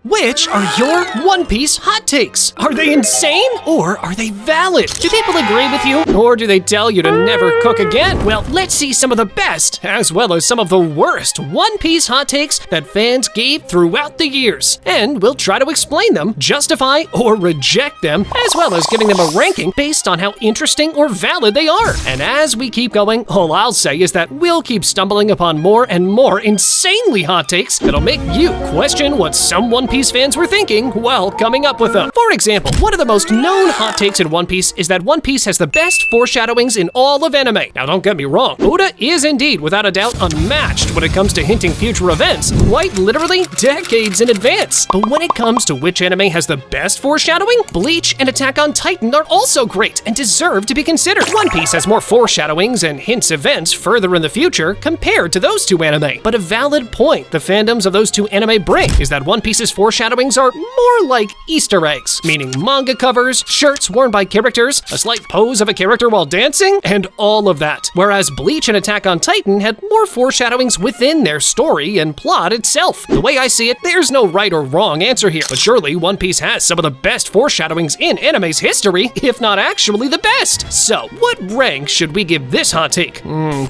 Which are your One Piece hot takes? Are they insane or are they valid? Do people agree with you or do they tell you to never cook again? Well, let's see some of the best as well as some of the worst One Piece hot takes that fans gave throughout the years. And we'll try to explain them, justify or reject them, as well as giving them a ranking based on how interesting or valid they are. And as we keep going, all I'll say is that we'll keep stumbling upon more and more insanely hot takes that'll make you question what some One Piece fans were thinking while coming up with them. For example, one of the most known hot takes in One Piece is that One Piece has the best foreshadowings in all of anime. Now don't get me wrong, Oda is indeed without a doubt unmatched when it comes to hinting future events, quite literally decades in advance. But when it comes to which anime has the best foreshadowing, Bleach and Attack on Titan are also great and deserve to be considered. One Piece has more foreshadowings and hints events further in the future compared to those two anime. But a valid point the fandoms of those two anime bring is that One Piece's foreshadowings are more like Easter eggs, meaning manga covers, shirts worn by characters, a slight pose of a character while dancing, and all of that. Whereas Bleach and Attack on Titan had more foreshadowings within their story and plot itself. The way I see it, there's no right or wrong answer here, but surely One Piece has some of the best foreshadowings in anime's history, if not actually the best. So, what rank should we give this hot take?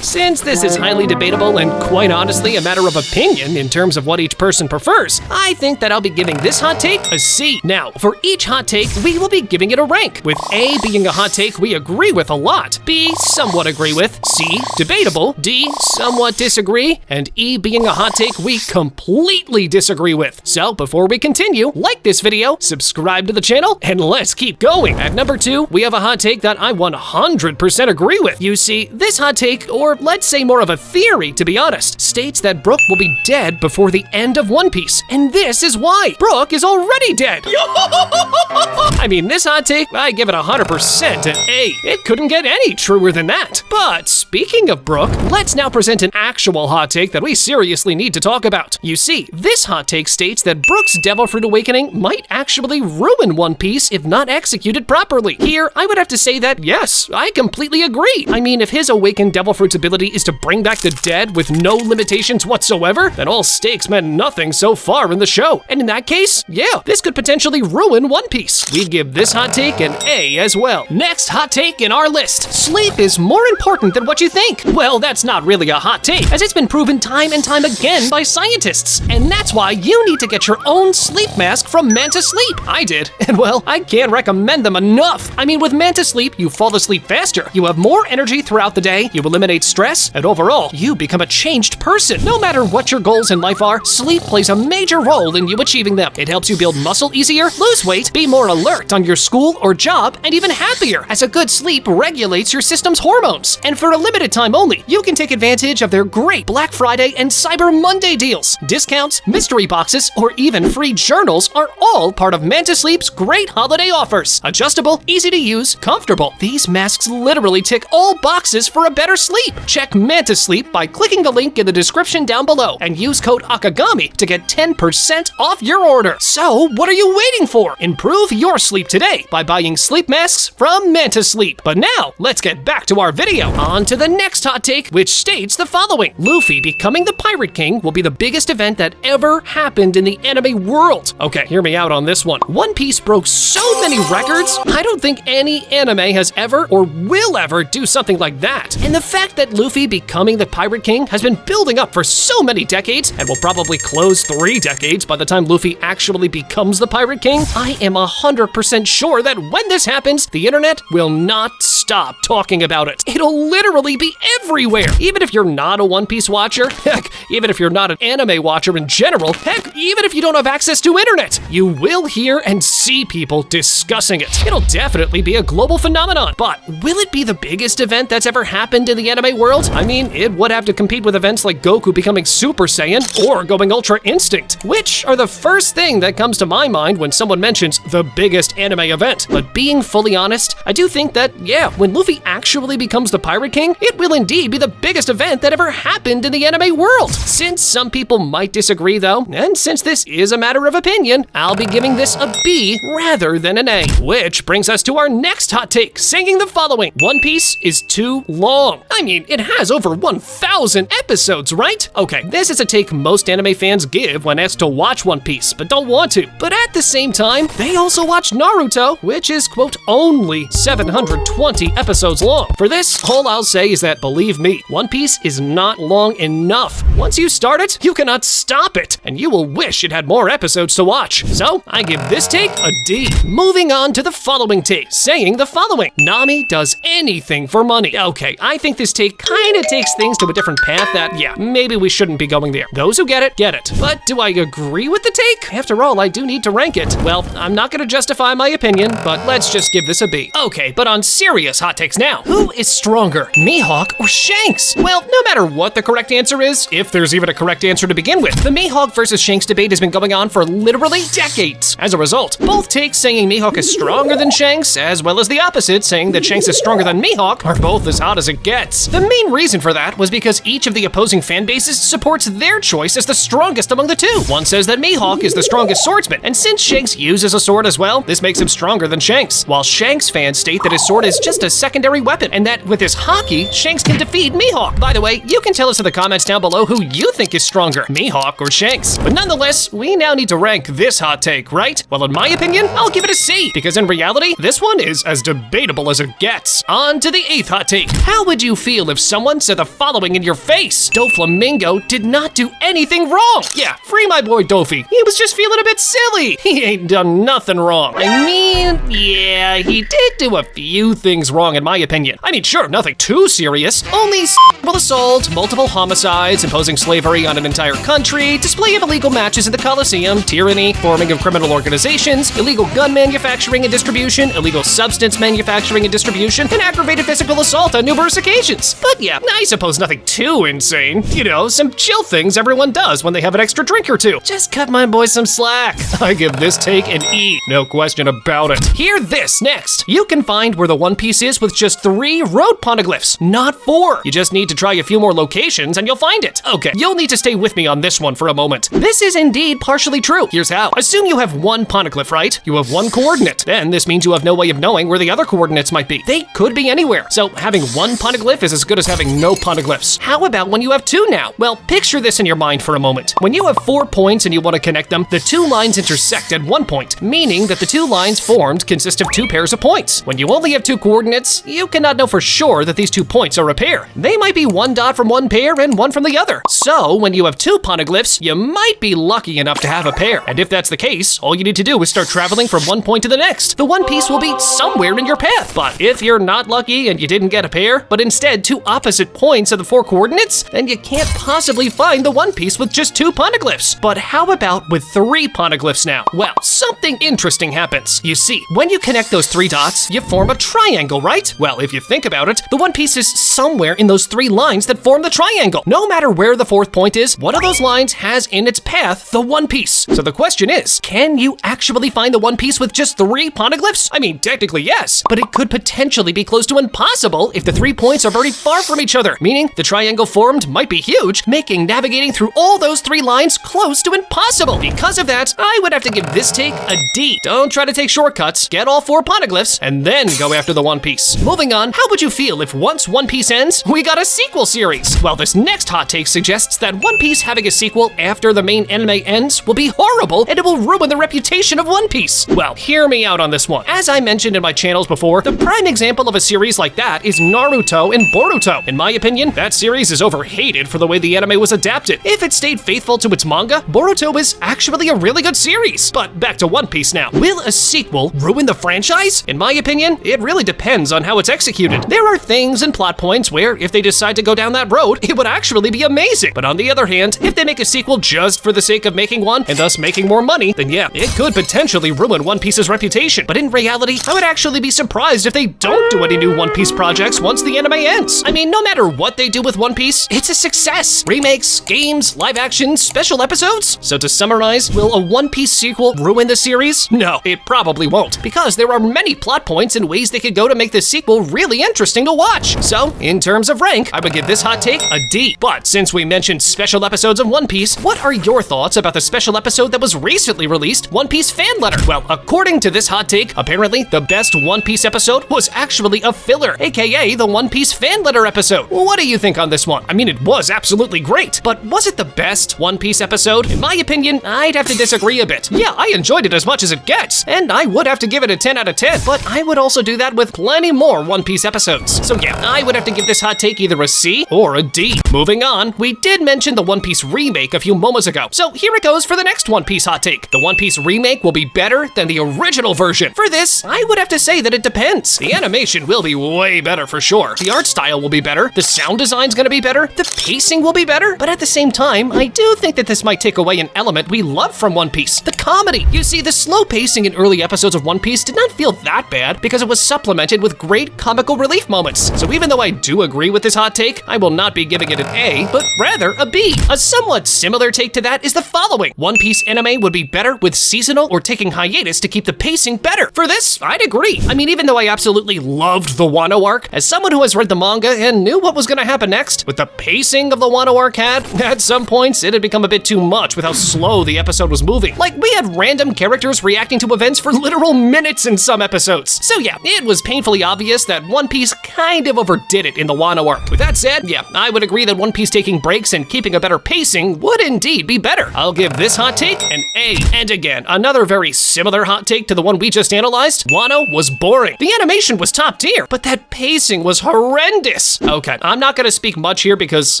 Since this is highly debatable and quite honestly a matter of opinion in terms of what each person prefers, I think that I'll be giving this hot take a C. Now, for each hot take, we will be giving it a rank, with A being a hot take we agree with a lot, B somewhat agree with, C debatable, D somewhat disagree, and E being a hot take we completely disagree with. So before we continue, like this video, subscribe to the channel, and let's keep going. At number 2, we have a hot take that I 100% agree with. You see, this hot take, or let's say more of a theory to be honest, states that Brook will be dead before the end of One Piece. And this is why. Brook is already dead. I mean, this hot take, I give it 100% an A. It couldn't get any truer than that. But speaking of Brook, let's now present an actual hot take that we seriously need to talk about. You see, this hot take states that Brook's Devil Fruit Awakening might actually ruin One Piece if not executed properly. Here, I would have to say that yes, I completely agree. I mean, if his awakened Devil Fruit's ability is to bring back the dead with no limitations whatsoever, then all stakes meant nothing so far in the show. And in that case, yeah, this could potentially ruin One Piece. We'd give this hot take an A as well. Next hot take in our list. Sleep is more important than what you think. Well, that's not really a hot take, as it's been proven time and time again by scientists. And that's why you need to get your own sleep mask from Manta Sleep. I did, and well, I can't recommend them enough. I mean, with Manta Sleep, you fall asleep faster, you have more energy throughout the day, you eliminate stress, and overall, you become a changed person. No matter what your goals in life are, sleep plays a major role in you achieving them. It helps you build muscle easier, lose weight, be more alert on your school or job, and even happier, as a good sleep regulates your system's hormones. And for a limited time only, you can take advantage of their great Black Friday and Cyber Monday deals. Discounts, mystery boxes, or even free journals are all part of Manta Sleep's great holiday offers. Adjustable, easy to use, comfortable. These masks literally tick all boxes for a better sleep. Check Manta Sleep by clicking the link in the description down below and use code Akagami to get 10% off your order. So, what are you waiting for? Improve your sleep today by buying sleep masks from Manta Sleep. But now, let's get back to our video. On to the next hot take, which states the following. Luffy becoming the Pirate King will be the biggest event that ever happened in the anime world. Okay, hear me out on this one. One Piece broke so many records, I don't think any anime has ever or will ever do something like that. And the fact that Luffy becoming the Pirate King has been building up for so many decades, and will probably close 3 decades by the time Luffy actually becomes the Pirate King, I am 100% sure that when this happens, the internet will not stop talking about it. It'll literally be everywhere. Even if you're not a One Piece watcher, heck, even if you're not an anime watcher in general, heck, even if you don't have access to internet, you will hear and see people discussing it. It'll definitely be a global phenomenon, but will it be the biggest event that's ever happened in the anime world? I mean, it would have to compete with events like Goku becoming Super Saiyan or going Ultra Instinct, which are the first thing that comes to my mind when someone mentions the biggest anime event. But being fully honest, I do think that, yeah, when Luffy actually becomes the Pirate King, it will indeed be the biggest event that ever happened in the anime world. Since some people might disagree though, and since this is a matter of opinion, I'll be giving this a B rather than an A. Which brings us to our next hot take, saying the following. One Piece is too long. I mean, it has over 1,000 episodes, right? Okay, this is a take most anime fans give when asked to watch One Piece, but don't want to. But at the same time, they also watch Naruto, which is, quote, only 720 episodes long. For this, all I'll say is that, believe me, One Piece is not long enough. Once you start it, you cannot stop it, and you will wish it had more episodes to watch. So, I give this take a D. Moving on to the following take, saying the following: Nami does anything for money. Okay, I think this take kinda takes things to a different path that, yeah, maybe we shouldn't be going there. Those who get it, get it. But do I agree with the take? After all, I do need to rank it. Well, I'm not gonna justify my opinion, but let's just give this a B. Okay, but on serious hot takes now. Who is stronger, Mihawk or Shanks? Well, no matter what the correct answer is, if there's even a correct answer to begin with, the Mihawk versus Shanks debate has been going on for literally decades. As a result, both takes saying Mihawk is stronger than Shanks, as well as the opposite saying that Shanks is stronger than Mihawk, are both as hot as it gets. The main reason for that was because each of the opposing fan bases supports their choice as the strongest among the two. One says that Mihawk is the strongest swordsman, and since Shanks uses a sword as well, this makes him stronger than Shanks, while Shanks fans state that his sword is just a secondary weapon, and that with his haki, Shanks can defeat Mihawk. By the way, you can tell us in the comments down below who you think is stronger, Mihawk or Shanks. But nonetheless, we now need to rank this hot take, right? Well, in my opinion, I'll give it a C, because in reality, this one is as debatable as it gets. On to the 8th hot take. How would you feel if someone said the following in your face? Doflamingo did not do anything wrong. Yeah, free my boy Dofi. He was just feeling a bit silly. He ain't done nothing wrong. I mean, yeah, he did do a few things wrong in my opinion. I mean, sure, nothing too serious. Only sexual assault, multiple homicides, imposing slavery on an entire country, display of illegal matches in the Coliseum, tyranny, forming of criminal organizations, illegal gun manufacturing and distribution, illegal substance manufacturing and distribution, and aggravated physical assault on numerous occasions. But yeah, I suppose nothing too insane. You know, some chill things everyone does when they have an extra drink or two. Just cut my boy some slack. I give this take an E, no question about it. Hear this next. You can find where the One Piece is with just 3 road poneglyphs, not 4. You just need to try a few more locations and you'll find it. Okay, you'll need to stay with me on this one for a moment. This is indeed partially true. Here's how. Assume you have 1 poneglyph, right? You have 1 coordinate. Then this means you have no way of knowing where the other coordinates might be. They could be anywhere. So having 1 poneglyph is as good as having no poneglyphs. How about when you have 2 now? Well, picture this in your mind for a moment. When you have 4 points and you want to connect them, the 2 lines intersect at 1 point, meaning that the 2 lines formed consist of 2 pairs of points. When you only have 2 coordinates, you cannot know for sure that these 2 points are a pair. They might be 1 dot from one pair and 1 from the other. So when you have 2 poneglyphs, you might be lucky enough to have a pair. And if that's the case, all you need to do is start traveling from one point to the next. The One Piece will be somewhere in your path. But if you're not lucky and you didn't get a pair, but instead 2 opposite points of the 4 coordinates, then you can't possibly find the One Piece with just 2 poneglyphs. But how about with 3 poneglyphs now? Well, something interesting happens. You see, when you connect those 3 dots, you form a triangle, right? Well, if you think about it, the One Piece is somewhere in those 3 lines that form the triangle. No matter where the 4th point is, one of those lines has in its path the One Piece. So the question is, can you actually find the One Piece with just 3 poneglyphs? I mean, technically yes, but it could potentially be close to impossible if the 3 points are very far from each other, meaning the triangle formed might be huge, making navigating through all those 3 lines close to impossible. Because of that, I would have to give this take a D. Don't try to take shortcuts, get all 4 poneglyphs, and then go after the One Piece. Moving on, how would you feel if once One Piece ends, we got a sequel series? Well, this next hot take suggests that One Piece having a sequel after the main anime ends will be horrible and it will ruin the reputation of One Piece. Well, hear me out on this one. As I mentioned in my channels before, the prime example of a series like that is Naruto and Boruto. In my opinion, that series is overhated for the way the anime was adapted. If it stayed faithful to its manga, Boruto is actually a really good series. But back to One Piece now. Will a sequel ruin the franchise? In my opinion, it really depends on how it's executed. There are things and plot points where if they decide to go down that road, it would actually be amazing. But on the other hand, if they make a sequel just for the sake of making one and thus making more money, then yeah, it could potentially ruin One Piece's reputation. But in reality, I would actually be surprised if they don't do any new One Piece projects once the anime ends. I mean, no matter what they do with One Piece, it's a success. Remakes, games, live action, special episodes. So to summarize, will a One Piece sequel ruin in the series? No, it probably won't, because there are many plot points and ways they could go to make this sequel really interesting to watch. So, in terms of rank, I would give this hot take a D. But since we mentioned special episodes of One Piece, what are your thoughts about the special episode that was recently released, One Piece Fan Letter? Well, according to this hot take, apparently the best One Piece episode was actually a filler, aka the One Piece Fan Letter episode. What do you think on this one? I mean, it was absolutely great, but was it the best One Piece episode? In my opinion, I'd have to disagree a bit. Yeah, I enjoyed it as much as it gets, and I would have to give it a 10 out of 10, but I would also do that with plenty more One Piece episodes. So yeah, I would have to give this hot take either a C or a D. Moving on, we did mention the One Piece remake a few moments ago, so here it goes for the next One Piece hot take. The One Piece remake will be better than the original version. For this, I would have to say that it depends. The animation will be way better for sure. The art style will be better, the sound design's gonna be better, the pacing will be better, but at the same time, I do think that this might take away an element we love from One Piece, the comedy. You see, the slow pacing in early episodes of One Piece did not feel that bad because it was supplemented with great comical relief moments. So even though I do agree with this hot take, I will not be giving it an A, but rather a B. A somewhat similar take to that is the following. One Piece anime would be better with seasonal or taking hiatus to keep the pacing better. For this, I'd agree. I mean, even though I absolutely loved the Wano arc, as someone who has read the manga and knew what was gonna happen next, with the pacing of the Wano arc at some points, it had become a bit too much with how slow the episode was moving. Like, we had random characters reacting to events for literal minutes in some episodes. So yeah, it was painfully obvious that One Piece kind of overdid it in the Wano arc. With that said, yeah, I would agree that One Piece taking breaks and keeping a better pacing would indeed be better. I'll give this hot take an A. And again, another very similar hot take to the one we just analyzed. Wano was boring. The animation was top tier, but that pacing was horrendous. Okay, I'm not gonna speak much here because,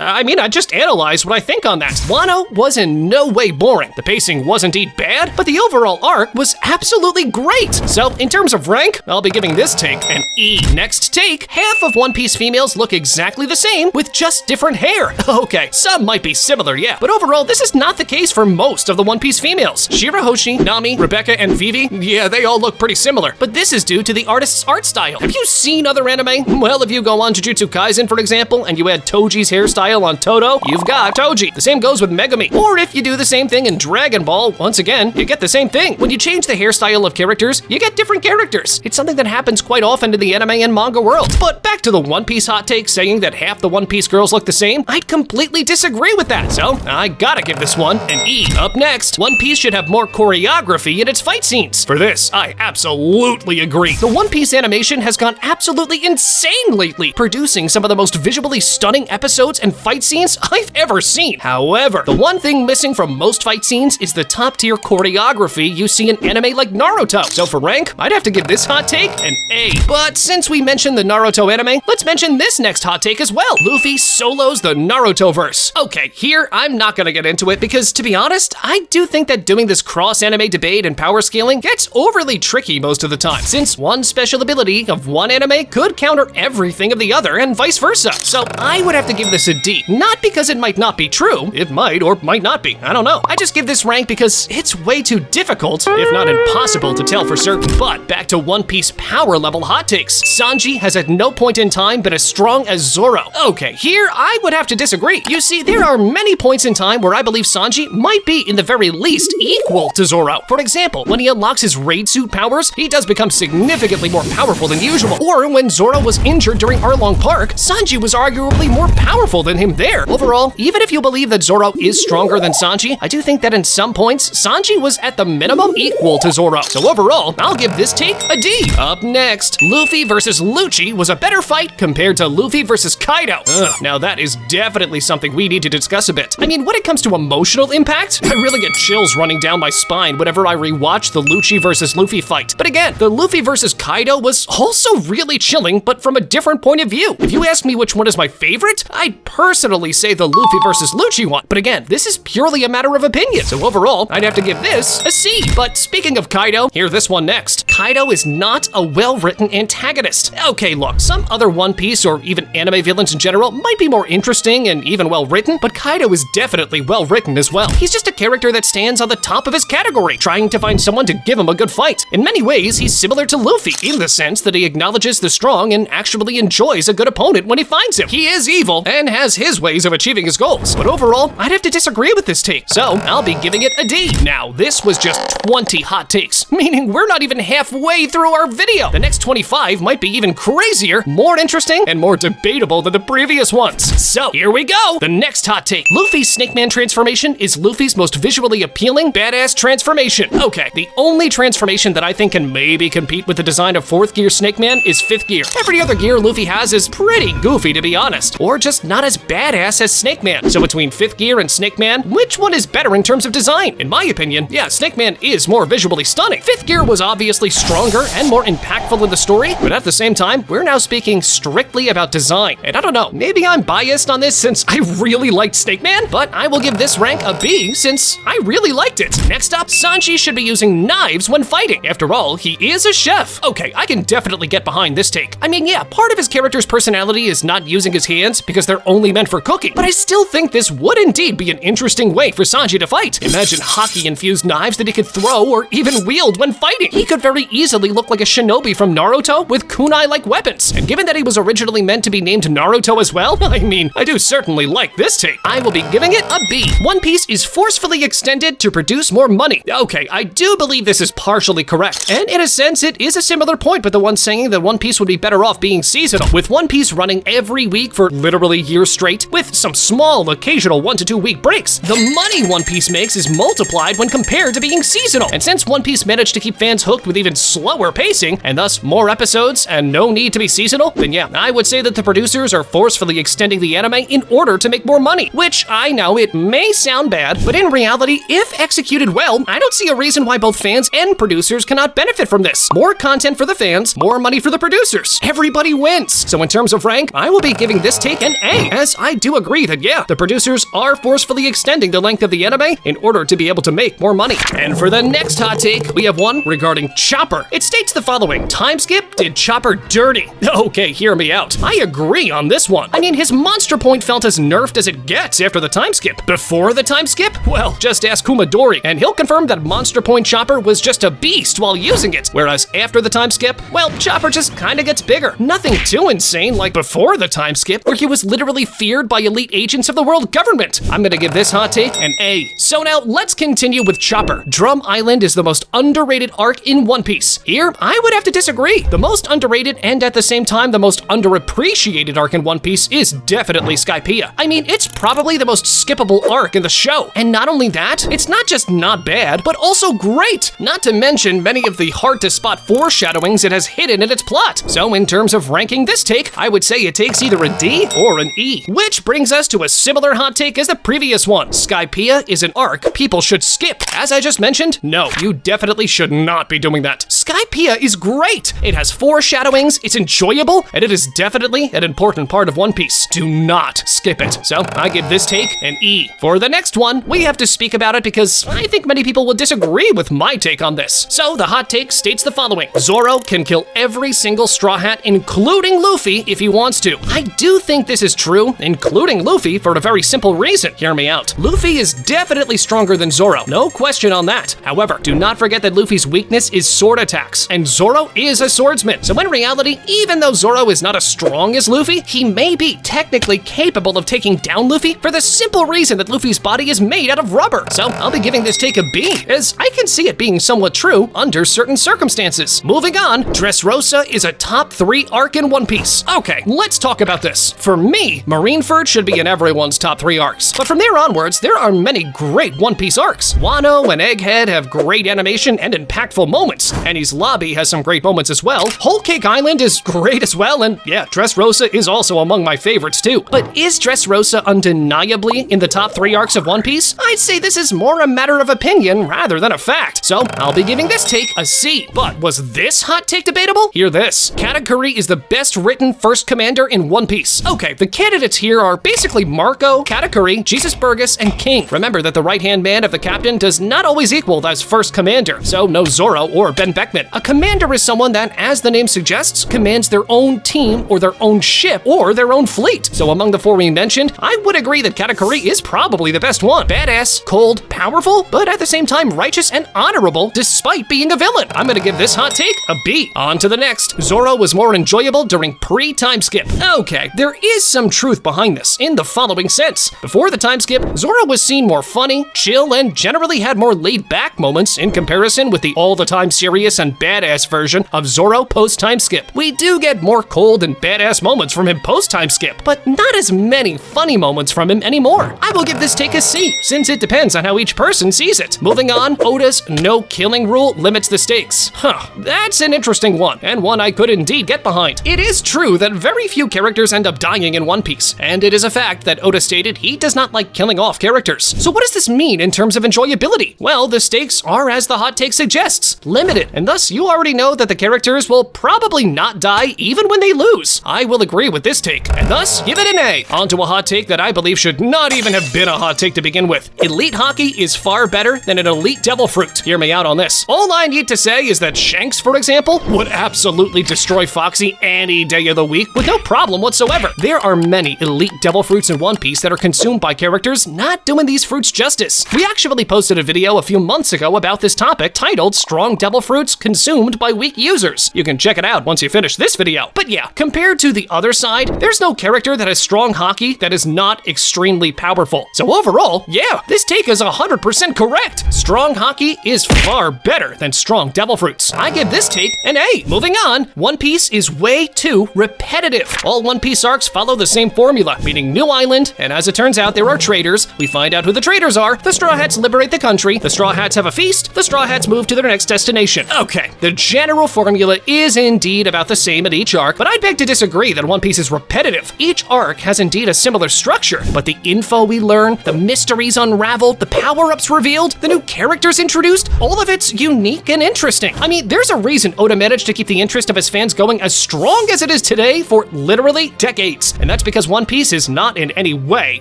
I just analyzed what I think on that. Wano was in no way boring. The pacing was indeed bad, but the overall arc was absolutely great. So, in terms of rank, I'll be giving this take an E. Next take, half of One Piece females look exactly the same with just different hair. Okay, some might be similar, yeah, but overall, this is not the case for most of the One Piece females. Shirahoshi, Nami, Rebecca, and Vivi, yeah, they all look pretty similar, but this is due to the artist's art style. Have you seen other anime? Well, if you go on Jujutsu Kaisen, for example, and you add Toji's hairstyle on Todo, you've got Toji. The same goes with Megumi. Or if you do the same thing in Dragon Ball, once again, you get the same thing. When you change the hairstyle of characters, you get different characters. It's something that happens quite often in the anime and manga world. But back to the One Piece hot take saying that half the One Piece girls look the same, I'd completely disagree with that. So, I gotta give this one an E. Up next, One Piece should have more choreography in its fight scenes. For this, I absolutely agree. The One Piece animation has gone absolutely insane lately, producing some of the most visually stunning episodes and fight scenes I've ever seen. However, the one thing missing from most fight scenes is the top-tier choreography you see in anime like Naruto. So for rank, I'd have to give this hot take an A. But since we mentioned the Naruto anime, let's mention this next hot take as well. Luffy solos the Naruto-verse. Okay, here, I'm not gonna get into it because, to be honest, I do think that doing this cross-anime debate and power scaling gets overly tricky most of the time, since one special ability of one anime could counter everything of the other and vice versa. So I would have to give this a D. Not because it might not be true, it might or might not be, I don't know. I just give this rank because it's way too difficult, if not impossible, to tell for certain. But back to One Piece power level hot takes. Sanji has at no point in time been as strong as Zoro. Okay, here I would have to disagree. You see, there are many points in time where I believe Sanji might be in the very least equal to Zoro. For example, when he unlocks his raid suit powers, he does become significantly more powerful than usual. Or when Zoro was injured during Arlong Park, Sanji was arguably more powerful than him there. Overall, even if you believe that Zoro is stronger than Sanji, I do think that in some points, Sanji was at the minimum equal to Zoro. So overall, I'll give this take a D. Up next, Luffy versus Lucci was a better fight compared to Luffy versus Kaido. Now that is definitely something we need to discuss a bit. I mean, when it comes to emotional impact, I really get chills running down my spine whenever I rewatch the Lucci versus Luffy fight. But again, the Luffy versus Kaido was also really chilling, but from a different point of view. If you ask me which one is my favorite, I'd personally say the Luffy versus Lucci one. But again, this is purely a matter of opinion. So overall, I'd have to give this a C. But speaking of Kaido, hear this one next. Kaido is not a well-written antagonist. Okay, look, some other One Piece or even anime villains in general might be more interesting and even well-written, but Kaido is definitely well-written as well. He's just a character that stands on the top of his category, trying to find someone to give him a good fight. In many ways, he's similar to Luffy, in the sense that he acknowledges the strong and actually enjoys a good opponent when he finds him. He is evil and has his ways of achieving his goals, but overall, I'd have to disagree with this take, so I'll be giving it a D. Now, this was just 20 hot takes, meaning we're not even halfway through our video. The next 25 might be even crazier, more interesting, and more debatable than the previous ones. So, here we go! The next hot take. Luffy's Snake Man transformation is Luffy's most visually appealing, badass transformation. Okay, the only transformation that I think can maybe compete with the design of 4th Gear Snake Man is 5th Gear. Every other gear Luffy has is pretty goofy, to be honest, or just not as badass as Snake Man. So between 5th Gear and Snake Man, which one is better in terms of design? In my opinion, yeah, Snake Man is more visually stunning. 5th Gear was obviously stronger and more impactful in the story, but at the same time, we're now speaking strictly about design. And I don't know, maybe I'm biased on this since I really liked Snake Man, but I will give this rank a B since I really liked it. Next up, Sanji should be using knives when fighting. After all, he is a chef. Okay, I can definitely get behind this take. I mean, yeah, part of his character's personality is not using his hands because they're only meant for cooking, but I still think this would indeed be an interesting way for Sanji to fight. Imagine hockey-infused knives that he could throw or even wield when fighting. He could very easily look like a shinobi from Naruto with kunai-like weapons. And given that he was originally meant to be named Naruto as well, I mean, I do certainly like this take. I will be giving it a B. One Piece is forcefully extended to produce more money. Okay, I do believe this is partially correct. And in a sense, it is a similar point with the one saying that One Piece would be better off being seasonal. With One Piece running every week for literally years straight, with some small, occasional 1 to 2 week breaks, the money One Piece makes is multiplied when compared to being seasonal. And since One Piece managed to keep fans hooked with even slower pacing, and thus more episodes and no need to be seasonal, then yeah, I would say that the producers are forcefully extending the anime in order to make more money, which I know it may sound bad, but in reality, if executed well, I don't see a reason why both fans and producers cannot benefit from this. More content for the fans, more money for the producers. Everybody wins. So in terms of rank, I will be giving this take an A, as I do agree that yeah, the producers are forcefully extending the length of the anime in order to be able to make more money. And for the next hot take, we have one regarding Chopper. It states the following: time skip did Chopper dirty. Okay, hear me out. I agree on this one. I mean, his monster point felt as nerfed as it gets after the time skip. Before the time skip? Well, just ask Kumadori, and he'll confirm that monster point Chopper was just a beast while using it. Whereas after the time skip, well, Chopper just kinda gets bigger. Nothing too insane like before the time skip, where he was literally feared by elite agents of the world government. I'm gonna give this hot take an A. So now let's continue with Chopper. Drum Island is the most underrated arc in One Piece. Here, I would have to disagree. The most underrated and at the same time the most underappreciated arc in One Piece is definitely Skypiea. I mean, it's probably the most skippable arc in the show. And not only that, it's not just not bad, but also great. Not to mention many of the hard-to-spot foreshadowings it has hidden in its plot. So in terms of ranking this take, I would say it takes either a D or an E. Which brings us to a similar hot take as the previous one. Skypiea is an arc people should skip. As I just mentioned, no, you definitely should not be doing that. Skypiea is great. It has foreshadowings, it's enjoyable, and it is definitely an important part of One Piece. Do not skip it. So I give this take an E. For the next one, we have to speak about it because I think many people will disagree with my take on this. So the hot take states the following: Zoro can kill every single Straw Hat, including Luffy, if he wants to. I do think this is true, including Luffy, for a very simple reason. Hear me out. Luffy is definitely stronger than Zoro, no question on that. However, do not forget that Luffy's weakness is sword attacks, and Zoro is a swordsman. So in reality, even though Zoro is not as strong as Luffy, he may be technically capable of taking down Luffy for the simple reason that Luffy's body is made out of rubber. So I'll be giving this take a B, as I can see it being somewhat true under certain circumstances. Moving on, Dressrosa is a top 3 arc in One Piece. Okay, let's talk about this. For me, Marineford should be in everyone's top 3 arcs, but from there onwards, there are many great One Piece arcs. Wano and Egghead have great animation and impactful moments. Enies Lobby has some great moments as well. Whole Cake Island is great as well, and yeah, Dressrosa is also among my favorites too. But is Dressrosa undeniably in the top 3 arcs of One Piece? I'd say this is more a matter of opinion rather than a fact. So I'll be giving this take a C. But was this hot take debatable? Hear this. Katakuri is the best written first commander in One Piece. Okay, the candidates here are basically Marco, Katakuri, Jesus Burgess, and King. Remember that the right-hand man of the captain does not always equal as first commander, so no Zoro or Ben Beckman. A commander is someone that, as the name suggests, commands their own team or their own ship or their own fleet. So among the four we mentioned, I would agree that Katakuri is probably the best one. Badass, cold, powerful, but at the same time righteous and honorable despite being a villain. I'm gonna give this hot take a B. On to the next. Zoro was more enjoyable during pre-time skip. Okay, there is some truth behind this in the following sense. Before the time skip, Zoro was seen more funny, chill, and generally had more laid-back moments in comparison with the all-the-time serious and badass version of Zoro post-time skip. We do get more cold and badass moments from him post-time skip, but not as many funny moments from him anymore. I will give this take a C, since it depends on how each person sees it. Moving on, Oda's no killing rule limits the stakes. That's an interesting one, and one I could indeed get behind. It is true that very few characters end up dying in One Piece, and it is a fact that Oda stated he does not like killing off characters. So what does this mean in terms of enjoyability? Well, the stakes are, as the hot take suggests, limited, and thus you already know that the characters will probably not die even when they lose. I will agree with this take, and thus give it an A. On to a hot take that I believe should not even have been a hot take to begin with. Elite Hockey is far better than an Elite Devil Fruit. Hear me out on this. All I need to say is that Shanks, for example, would absolutely destroy Foxy any day of the week with no problem whatsoever. There are many Elite Devil Fruits in One Piece that are consumed by characters not doing these fruits justice. We actually posted a video a few months ago about this topic titled Strong Devil Fruits Consumed by Weak Users. You can check it out once you finish this video. But yeah, compared to the other side, there's no character that has strong hockey that is not extremely powerful. So overall, yeah, this take is 100% correct. Strong hockey is far better than strong devil fruits. I give this take an A. Moving on, One Piece is way too repetitive. All One Piece arcs follow the same formula, meaning new island, and as it turns out, there are traitors. We find out who the traitors are. The Straw Hats liberate the country. The Straw Hats have a feast. The Straw Hats move to their next destination. Okay, the general formula is indeed about the same at each arc, but I beg to disagree that One Piece is repetitive. Each arc has indeed a similar structure, but the info we learn, the mysteries unraveled, the power-ups revealed, the new characters introduced, all of it's unique and interesting. I mean, there's a reason Oda managed to keep the interest of his fans going as strong as it is today for literally decades, and that's because One Piece is not in any way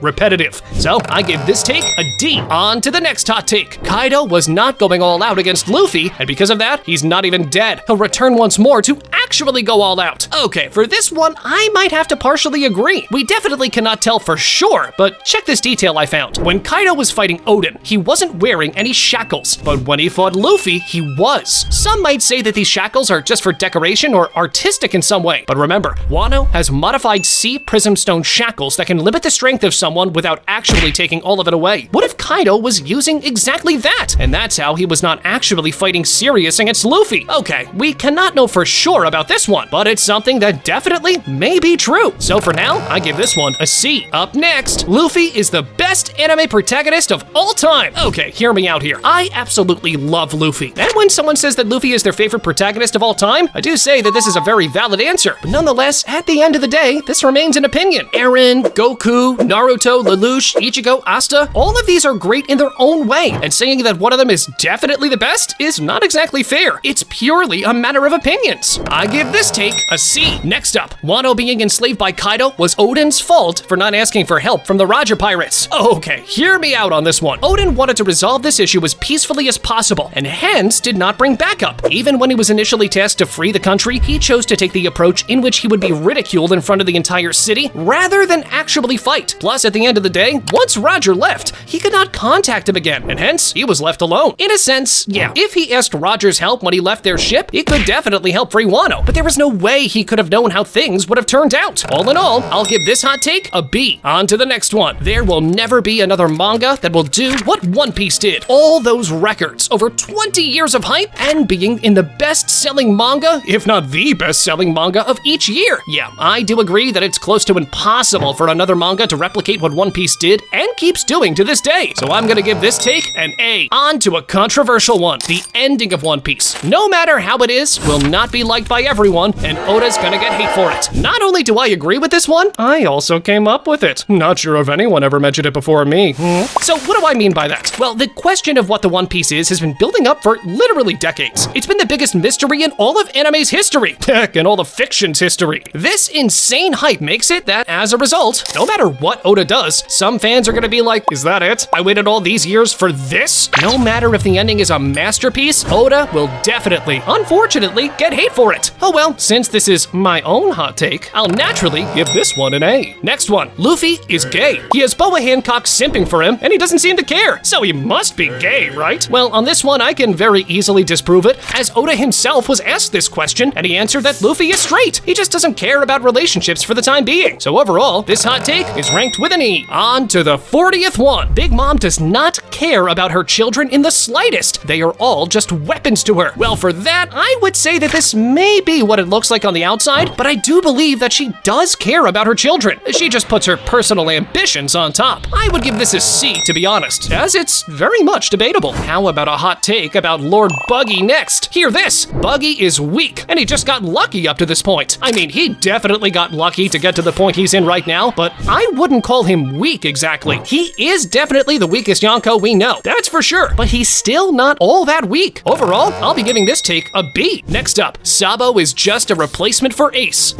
repetitive. So I give this take a D. On to the next hot take. Kaido was not going all out against Luffy, and because of that, he's not even dead. He'll return once more to actually go all out. Okay, for this one, I might have to partially agree. We definitely cannot tell for sure, but check this detail I found. When Kaido was fighting Oden, he wasn't wearing any shackles, but when he fought Luffy, he was. Some might say that these shackles are just for decoration or artistic in some way, but remember, Wano has modified sea prism stone shackles that can limit the strength of someone without actually taking all of it away. What if Kaido was using exactly that? And that's how he was not actually fighting serious against Luffy. Okay, we cannot know for sure about this one, but it's something that definitely may be true. So for now, I give this one a C. Up next, Luffy is the best anime protagonist of all time. Okay, hear me out here. I absolutely love Luffy. And when someone says that Luffy is their favorite protagonist of all time, I do say that this is a very valid answer. But nonetheless, at the end of the day, this remains an opinion. Eren, Goku, Naruto, Lelouch, Ichigo, Asta, all of these are great in their own way, and saying that one of them is definitely the best is not exactly fair. It's purely a matter of opinions. I give this take a C. Next up, Wano being enslaved by Kaido was Oden's fault for not asking for help from the Roger Pirates. Okay, hear me out on this one. Oden wanted to resolve this issue as peacefully as possible, and hence did not bring backup. Even when he was initially tasked to free the country, he chose to take the approach in which he would be ridiculed in front of the entire city rather than actually fight. Plus, at the end of the day, once Roger left, he could not contact him again, and hence he was left alone. In a sense, yeah, if he asked Roger's help when he left their ship, he could definitely help free Wano, but there was no way he could have known how things would have turned out. All in all, I'll give this hot take a B. On to the next one. There will never be another manga that will do what One Piece did. All those records, over 20 years of hype, and being in the best-selling manga, if not the best-selling manga of each year. Yeah, I do agree that it's close to impossible for another manga to replicate what One Piece did and keeps doing to this day. So I'm gonna give this take an A. On to a controversial one. The ending of One Piece, no matter how it is, will not be liked by everyone, and Oda's gonna get hate for it. Not only do I agree with this one, I also came up with it. Not sure if anyone ever mentioned it before me. So what do I mean by that? Well, the question of what the One Piece is has been building up for literally decades. It's been the biggest mystery in all of anime's history. Heck, in all the fiction's history. This insane hype makes it that, as a result, no matter what Oda does, some fans are gonna be like, is that it? I waited all these years for this? No matter if the ending is a masterpiece, Oda will definitely, unfortunately, get hate for it. Oh well, since this is my own hot take, I'll naturally give this one an A. Next one, Luffy is gay. He has Boa Hancock simping for him, and he doesn't seem to care, so he must be gay, right? Well, on this one, I can very easily disprove it, as Oda himself was asked this question, and he answered that Luffy is straight. He just doesn't care about relationships for the time being. So overall, this hot take is ranked with an E. On to the 40th one. Big Mom does not care about her children in the slightest. They are all just weapons to her. Well, for that, I would say that this may be what it looks like on the outside, but I do believe that she does care about her children. She just puts her personal ambitions on top. I would give this a C, to be honest, as it's very much debatable. How about a hot take about Lord Buggy next? Hear this, Buggy is weak, and he just got lucky up to this point. I mean, he definitely got lucky to get to the point he's in right now, but I wouldn't call him weak exactly. He is definitely the weakest Yonko we know, that's for sure, but he's still not all that weak. Overall, I'll be giving this take a B. Next up, Sabo is just a replacement for Ace.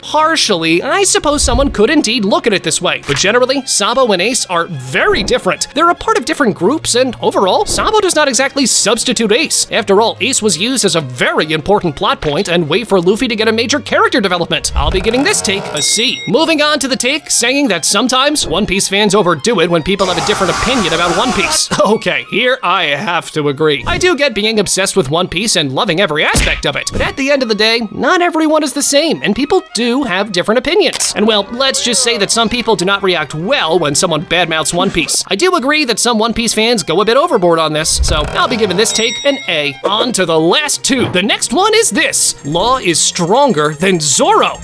Partially, I suppose someone could indeed look at it this way, but generally, Sabo and Ace are very different. They're a part of different groups, and overall, Sabo does not exactly substitute Ace. After all, Ace was used as a very important plot point and way for Luffy to get a major character development. I'll be giving this take a C. Moving on to the take saying that sometimes One Piece fans overdo it when people have a different opinion about One Piece. Okay, here I have to agree. I do get being obsessed with One Piece and loving every aspect of it, but at the end of the day, not everyone is the same, and people do have different opinions. And well, let's just say that some people do not react well when someone badmouths One Piece. I do agree that some One Piece fans go a bit overboard on this, so I'll be giving this take an A. On to the last two. The next one is this. Law is stronger than Zoro.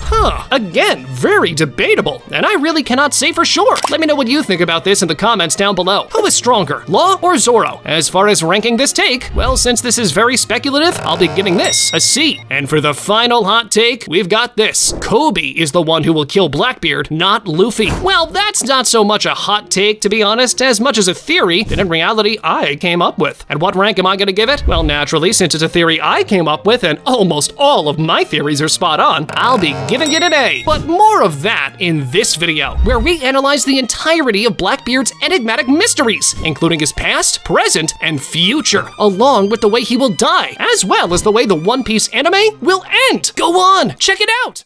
Again, very debatable, and I really cannot say for sure. Let me know what you think about this in the comments down below. Who is stronger, Law or Zoro? As far as ranking this take, well, since this is very speculative, I'll be giving this a C. And for the final hot take, we've got this. Kobe is the one who will kill Blackbeard, not Luffy. Well, that's not so much a hot take, to be honest, as much as a theory that in reality I came up with. And what rank am I gonna give it? Well, naturally, since it's a theory I came up with and almost all of my theories are spot on, I'll be giving it an A. But more of that in this video, where we analyze the entirety of Blackbeard's enigmatic mysteries, including his past, present, and future, along with the way he will die, as well as the way the One Piece anime will end. Go on, check it out!